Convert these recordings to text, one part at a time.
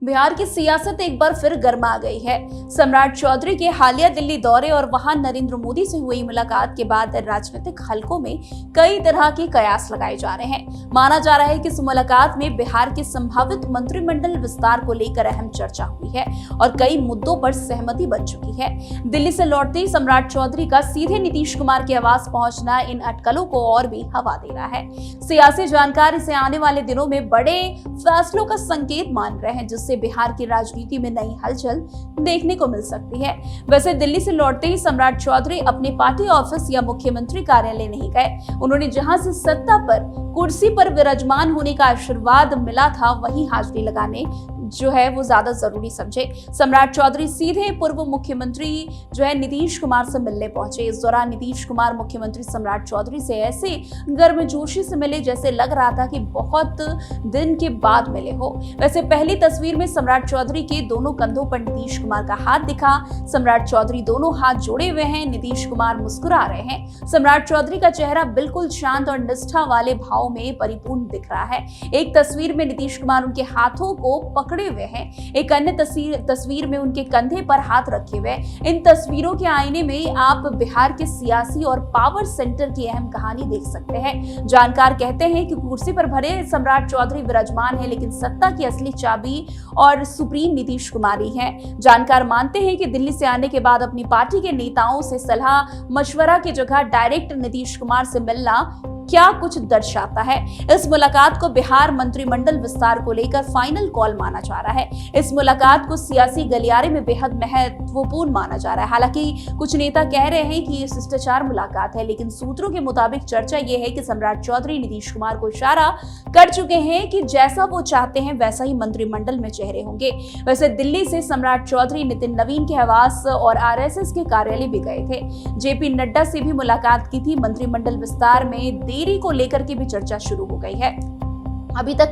बिहार की सियासत एक बार फिर गर्मा गई है। सम्राट चौधरी के हालिया दिल्ली दौरे और वहां नरेंद्र मोदी से हुई मुलाकात के बाद राजनीतिक हलकों में कई तरह के कयास लगाए जा रहे हैं। माना जा रहा है कि इस मुलाकात में बिहार के संभावित मंत्रिमंडल विस्तार को लेकर अहम चर्चा हुई है और कई मुद्दों पर सहमति बन चुकी है। दिल्ली से लौटते ही सम्राट चौधरी का सीधे नीतीश कुमार के आवास पहुंचना इन अटकलों को और भी हवा दे रहा है। सियासी जानकार इसे आने वाले दिनों में बड़े फैसलों का संकेत मान रहे हैं, जिससे बिहार की राजनीति में नई हलचल देखने को मिल सकती है। वैसे दिल्ली से लौटते ही सम्राट चौधरी अपने पार्टी ऑफिस या मुख्यमंत्री कार्यालय नहीं गए। उन्होंने जहां से सत्ता पर कुर्सी पर विराजमान होने का आशीर्वाद मिला था, वहीं हाजिरी लगाने जो है वो ज्यादा जरूरी समझे। सम्राट चौधरी सीधे पूर्व मुख्यमंत्री जो है नीतीश कुमार से मिलने पहुंचे। इस दौरान नीतीश कुमार मुख्यमंत्री सम्राट चौधरी से ऐसे गर्मजोशी से मिले जैसे लग रहा था कि बहुत दिन के बाद मिले हो। वैसे पहली तस्वीर में सम्राट चौधरी के दोनों कंधों पर नीतीश कुमार का हाथ दिखा। सम्राट चौधरी दोनों हाथ जोड़े हुए हैं, नीतीश कुमार मुस्कुरा रहे हैं। सम्राट चौधरी का चेहरा बिल्कुल शांत और निष्ठा वाले भाव में परिपूर्ण दिख रहा है। एक तस्वीर में नीतीश कुमार उनके हाथों को पकड़े हुए हैं, एक अन्य तस्वीर में उनके कंधे पर हाथ रखे हुए। इन तस्वीरों के आईने में आप बिहार के सियासी और पावर सेंटर की अहम कहानी देख सकते हैं। जानकार कहते हैं कि कुर्सी पर भरे सम्राट चौधरी विराजमान है, लेकिन सत्ता की असली चाबी और सुप्रीम नीतीश कुमार ही है। जानकार मानते हैं कि दिल्ली से आने के बाद अपनी पार्टी के नेताओं से सलाह मशवरा की जगह डायरेक्ट नीतीश कुमार से मिलना क्या कुछ दर्शाता है। इस मुलाकात को बिहार मंत्रिमंडल विस्तार को लेकर फाइनल कॉल माना जा रहा है। इस मुलाकात को सियासी गलियारे में बेहद महत्वपूर्ण माना जा रहा है। हालांकि कुछ नेता कह रहे हैं कि ये शिष्टाचार मुलाकात है, लेकिन सूत्रों के मुताबिक चर्चा ये है कि सम्राट चौधरी नीतीश कुमार को इशारा कर चुके हैं कि जैसा वो चाहते हैं वैसा ही मंत्रिमंडल में चेहरे होंगे। वैसे दिल्ली से सम्राट चौधरी नितिन नवीन के आवास और आरएसएस के कार्यालय भी गए थे। जेपी नड्डा से भी मुलाकात की थी। मंत्रिमंडल विस्तार में देरी को लेकर के भी चर्चा शुरू हो गई है। अभी तक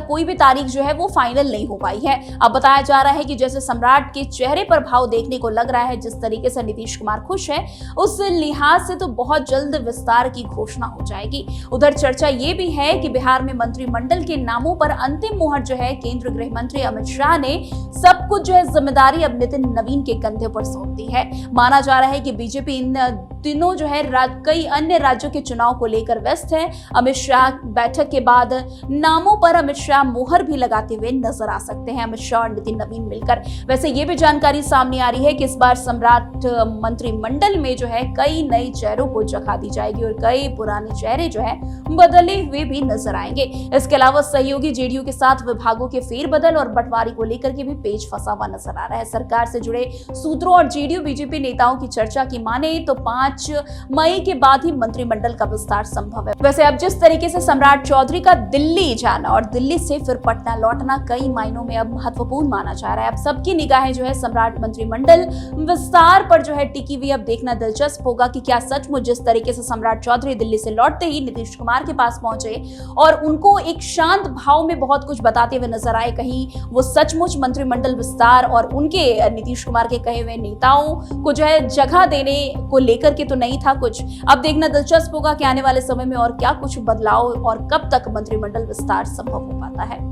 कोई भी तारीख जो है वो फाइनल नहीं हो पाई है। अब बताया जा रहा है कि जैसे सम्राट के चेहरे पर भाव देखने को लग रहा है, जिस तरीके से नीतीश कुमार खुश है, उस लिहाज से तो बहुत जल्द विस्तार की घोषणा हो जाएगी। उधर चर्चा ये भी है कि बिहार में मंत्रिमंडल के नामों पर अंतिम मुहर जो है केंद्रीय गृह मंत्री अमित शाह ने सब कुछ जो है जिम्मेदारी अब नितिन नवीन के कंधे पर सौंप दी है। माना जा रहा है कि बीजेपी इन दिनों जो है कई अन्य राज्यों के चुनाव को लेकर व्यस्त है। अमित शाह बैठक के बाद नामों पर अमित शाह मुहर भी लगाते हुए नजर आ सकते हैं, अमित शाह और नितिन नवीन मिलकर। वैसे ये भी जानकारी सामने आ रही है कि इस बार सम्राट मंत्रिमंडल में जो है कई नए चेहरों को जगह दी जाएगी और कई पुराने चेहरे जो है बदले हुए भी नजर आएंगे। इसके अलावा सहयोगी जेडीयू के साथ विभागों के फेरबदल और बंटवारे को लेकर के भी पेच फंसा हुआ नजर आ रहा है। सरकार से जुड़े सूत्रों और जेडीयू बीजेपी नेताओं की चर्चा की माने तो 5 मई के बाद ही मंत्रिमंडल का विस्तार संभव है। वैसे अब जिस तरीके से सम्राट चौधरी का दिल्ली जाना और दिल्ली से फिर पटना लौटना कई मायनों में अब महत्वपूर्ण माना जा रहा है। अब सबकी निगाहें जो है सम्राट मंत्रिमंडल विस्तार पर जो है टिकी हुई। अब देखना दिलचस्प होगा कि क्या सचमुच जिस तरीके से सम्राट चौधरी दिल्ली से लौटते ही नीतीश कुमार के पास पहुंचे और उनको एक शांत भाव में बहुत कुछ बताते हुए नजर आए, कहीं वो सचमुच मंत्रिमंडल विस्तार और उनके नीतीश कुमार के कहे हुए नेताओं को जो है जगह देने को लेकर के तो नहीं था कुछ। अब देखना दिलचस्प होगा कि आने वाले समय में और क्या कुछ बदलाव और कब तक मंत्रिमंडल विस्तार संभव हो पाता है।